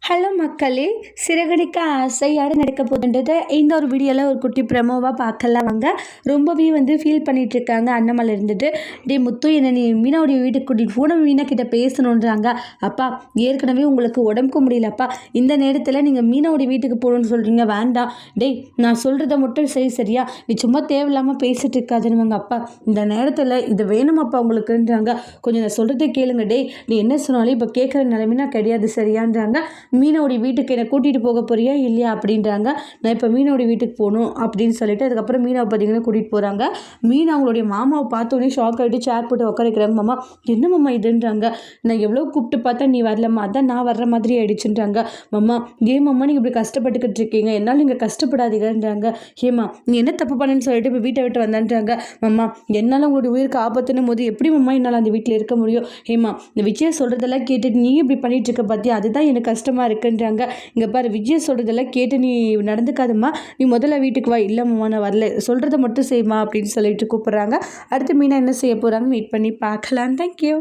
Hello மக்களே, சிறகடிக்க ஆசை யார் நடக்க போகுதுன்றதை இந்த ஒரு வீடியோவில் ஒரு குட்டி ப்ரெமோவாக பார்க்கலாம் வாங்க. ரொம்பவே ஃபீல் பண்ணிகிட்டு இருக்காங்க அண்ணாமலை இருந்துட்டு. டே முத்து, என்னை நீ மீனாவுடைய வீட்டுக்கு கூட்டிகிட்டு போன, மீனா கிட்ட பேசணுன்றாங்க. அப்பா, ஏற்கனவே உங்களுக்கு உடம்புக்கு முடியலப்பா, இந்த நேரத்தில் நீங்கள் மீனாவுடைய வீட்டுக்கு போகணுன்னு சொல்கிறீங்க, வேண்டாம். டேய், நான் சொல்கிறத மட்டும் சரியா, நீ சும்மா தேவையில்லாமல் பேசிட்டு இருக்காதுன்னு அப்பா, இந்த நேரத்தில் இது வேணுமாப்பா உங்களுக்குன்றாங்க. கொஞ்சம் நான் சொல்கிறத கேளுங்க. டே, நீ என்ன சொன்னாலும் இப்போ கேட்குற நிலைமைனா கிடையாது சரியான்றாங்க. மீனாவுடைய வீட்டுக்கு என்னை கூட்டிகிட்டு போக போறியா இல்லையா அப்படின்றாங்க. நான் இப்போ மீனாவுடைய வீட்டுக்கு போகணும் அப்படின்னு சொல்லிட்டு அதுக்கப்புறம் மீனாவை பார்த்தீங்கன்னா கூட்டிகிட்டு போகிறாங்க. மீனா அவங்களுடைய மாமாவை பார்த்தோன்னே ஷாக் ஆகிட்டு சேர் போட்டு உட்கார வைக்கிறாங்க. மாமா, என்ன மாமா இதுன்றாங்க. நான் எவ்வளோ கூப்பிட்டு பார்த்தா நீ வரலம்மா, அதான் நான் வர்ற மாதிரி ஆயிடுச்சுன்றாங்க. மாமா, ஏன் மாமா நீங்கள் இப்படி கஷ்டப்பட்டுக்கிட்டு இருக்கீங்க, என்னால் நீங்கள் கஷ்டப்படாதீங்கன்றாங்க. ஏமா, நீ என்ன தப்பு பண்ணுன்னு சொல்லிட்டு இப்போ வீட்டை விட்டு வந்தான்றாங்க. மாமா, என்னால் உங்களுடைய உயிருக்கு ஆபத்துன்னும் போது எப்படி மாமா என்னால் அந்த வீட்டில் இருக்க முடியும். ஏமா, இந்த விஜய் சொல்கிறதெல்லாம் கேட்டுட்டு நீ இப்படி பண்ணிட்டு இருக்க பார்த்தியா, அதுதான் எனக்கு கஷ்டமாக இருக்குன்றாங்க. இங்கே பாரு, விஜய் சொல்கிறதெல்லாம் கேட்டு நீ நடந்துக்காதம்மா, நீ முதல்ல வீட்டுக்கு வா. இல்லைம்மா, நான் வரல, சொல்கிறத மட்டும் செய்யுமா அப்படின்னு சொல்லிட்டு கூப்பிட்றாங்க. அடுத்து மீனா என்ன செய்ய போகிறாங்க வெயிட் பண்ணி பார்க்கலாம். தேங்க்யூ.